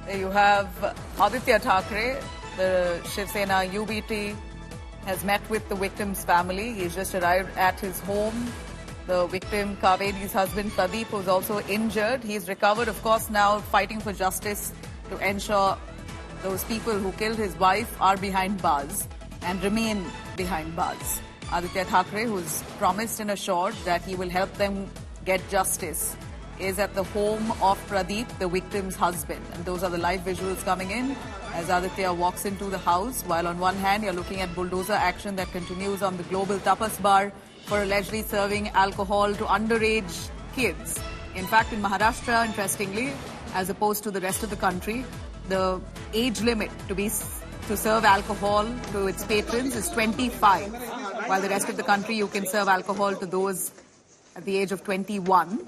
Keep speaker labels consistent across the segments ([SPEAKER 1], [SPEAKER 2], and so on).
[SPEAKER 1] You have Aditya Thackeray, the Shiv Sena UBT, has met with the victim's family. He's just arrived at his home. The victim, Kaveri's husband, Pradeep, was also injured. He's recovered, of course, now fighting for justice to ensure those people who killed his wife are behind bars and remain behind bars. Aditya Thackeray, who's promised and assured that he will help them get justice, is at the home of Pradeep, the victim's husband. And those are the live visuals coming in as Aditya walks into the house, while on one hand you're looking at bulldozer action that continues on the Global Tapas Bar for allegedly serving alcohol to underage kids. In fact, in Maharashtra, interestingly, as opposed to the rest of the country, the age limit to serve alcohol to its patrons is 25, while the rest of the country you can serve alcohol to those at the age of 21.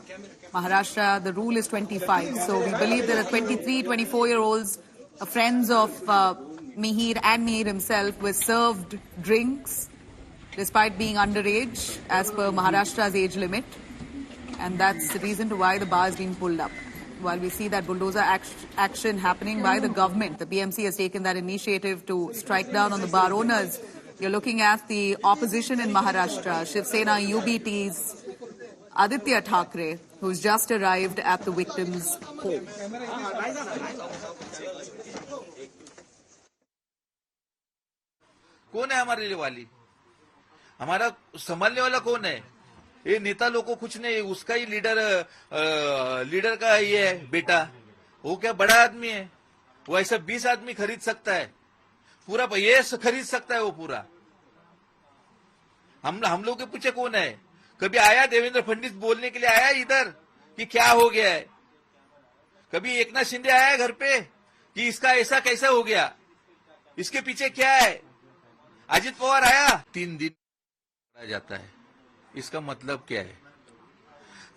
[SPEAKER 1] Maharashtra, the rule is 25. So we believe there are 23, 24-year-olds, friends of Mihir and Mihir himself, were served drinks despite being underage as per Maharashtra's age limit. And that's the reason to why the bar is being pulled up. While we see that bulldozer action happening by the government, the BMC has taken that initiative to strike down on the bar owners. You're looking at the opposition in Maharashtra, Shiv Sena UBT's Aditya Thackeray, who's just arrived at the victim's home.
[SPEAKER 2] कौन है हमारे लिए वाली? हमारा संभालने वाला कौन है? ये नेता लोग को कुछ नहीं, उसका ही लीडर का ये है बेटा। वो क्या बड़ा आदमी है? वो ऐसा 20 आदमी खरीद सकता है, पूरा ये खरीद सकता है वो पूरा। हम लोग के पूछे कौन है? कभी आया देवेंद्र फडणवीस बोलने के लिए आया इधर कि क्या हो गया है? कभी एकनाथ शिंदे आया घर पे कि इसका ऐसा कैसा हो गया, इसके पीछे क्या है? अजित पवार आया? 3 दिन जाता है, इसका मतलब क्या है?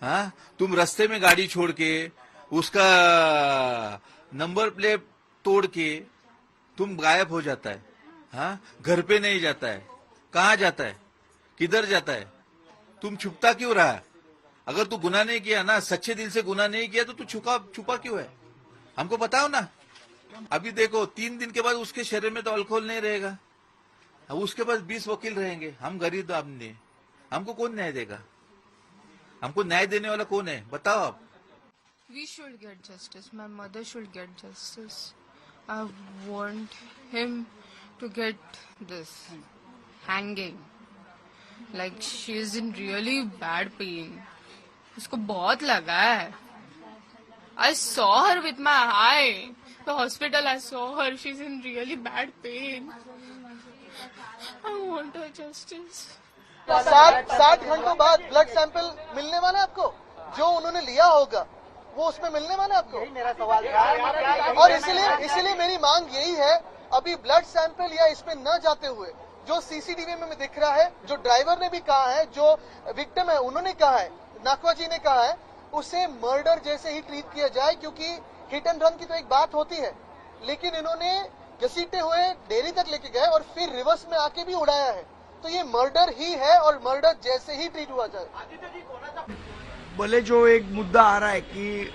[SPEAKER 2] हाँ, तुम रास्ते में गाड़ी छोड़ के उसका नंबर प्लेट तोड़ के तुम गायब हो जाता है। हाँ, घर पे नहीं जाता है, कहां जाता है, किधर जाता है? तुम छुपता क्यों रहा? अगर तू गुनाह नहीं किया ना, सच्चे दिल से गुनाह नहीं किया, तो तू छुपा क्यों है? हमको बताओ ना। अभी देखो 3 दिन के बाद उसके शरीर में तो अल्कोहल नहीं रहेगा, उसके पास 20 वकील रहेंगे। हम गरीब आदमी, हमको कौन न्याय देगा? हमको न्याय देने वाला कौन है? बताओ आप।
[SPEAKER 3] We should get justice. My mother should get justice. I want him to get this hanging. Like she is in really bad pain. उसको बहुत लगा है. I saw her with my eye. The hospital I saw her. She's in really bad pain. I want her justice.
[SPEAKER 4] 60 घंटों बाद blood sample मिलने वाला है आपको, जो उन्होंने लिया होगा वो उसमें मिलने वाला है आपको। यही मेरा सवाल था। और इसलिए मेरी मांग यही है, अभी ब्लड सैंपल या इसमें न जाते हुए जो सीसीटीवी में दिख रहा है, जो ड्राइवर ने भी कहा है, जो विक्टिम है उन्होंने कहा है, नाकवा जी ने कहा है, उसे मर्डर जैसे ही ट्रीट किया जाए। क्योंकि हिट एंड रन की तो एक बात होती है, लेकिन इन्होंने घसीटते हुए डेयरी तक लेके गए और फिर रिवर्स में आके भी उड़ाया है, तो ये मर्डर ही है और मर्डर जैसे ही ट्रीट हुआ जाए।
[SPEAKER 5] भले जो एक मुद्दा आ रहा है कि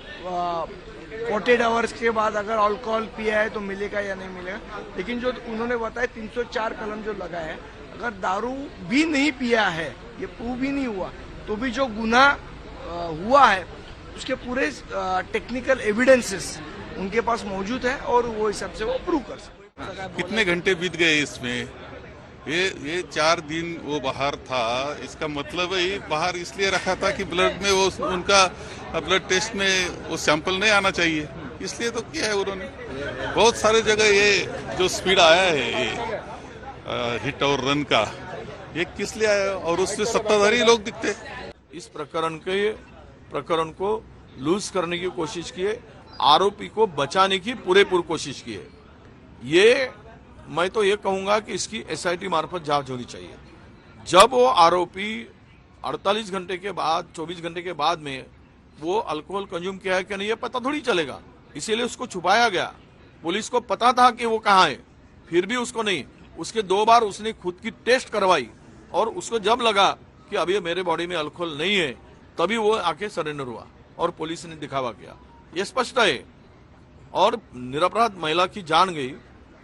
[SPEAKER 5] 48 आवर्स के बाद अगर अल्कोहल पिया है तो मिलेगा या नहीं मिलेगा, लेकिन जो उन्होंने बताया 304 कलम जो लगा है, अगर दारू भी नहीं पिया है, ये प्रूव भी नहीं हुआ, तो भी जो गुनाह हुआ है उसके पूरे टेक्निकल एविडेंसेस उनके पास मौजूद है और वो हिसाब से वो प्रूव कर सकते।
[SPEAKER 6] कितने घंटे बीत गए इसमें? ये 4 दिन वो बाहर था, इसका मतलब है बाहर इसलिए रखा था कि ब्लड में वो उनका ब्लड टेस्ट में वो सैंपल नहीं आना चाहिए, इसलिए तो किया है उन्होंने। बहुत सारे जगह ये जो स्पीड आया है ये हिट और रन का, ये किस लिए आया? और उसमें सत्ताधारी लोग दिखते।
[SPEAKER 7] इस प्रकरण को लूज करने की कोशिश किए, आरोपी को बचाने की पूरेपूर कोशिश की है। ये मैं तो ये कहूंगा कि इसकी एसआईटी मार्फत जांच होनी चाहिए। जब वो आरोपी 48 घंटे के बाद 24 घंटे के बाद में वो अल्कोहल कंज्यूम किया है कि नहीं, ये पता थोड़ी चलेगा, इसीलिए उसको छुपाया गया। पुलिस को पता था कि वो कहाँ है, फिर भी उसको नहीं। उसके 2 बार उसने खुद की टेस्ट करवाई और उसको जब लगा कि अभी मेरे बॉडी में अल्कोहल नहीं है, तभी वो आके सरेंडर हुआ और पुलिस ने दिखावा किया। ये स्पष्ट है और निरपराध महिला की जान गई,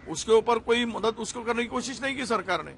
[SPEAKER 7] उसके ऊपर कोई मदद उसको करने की कोशिश नहीं की सरकार ने।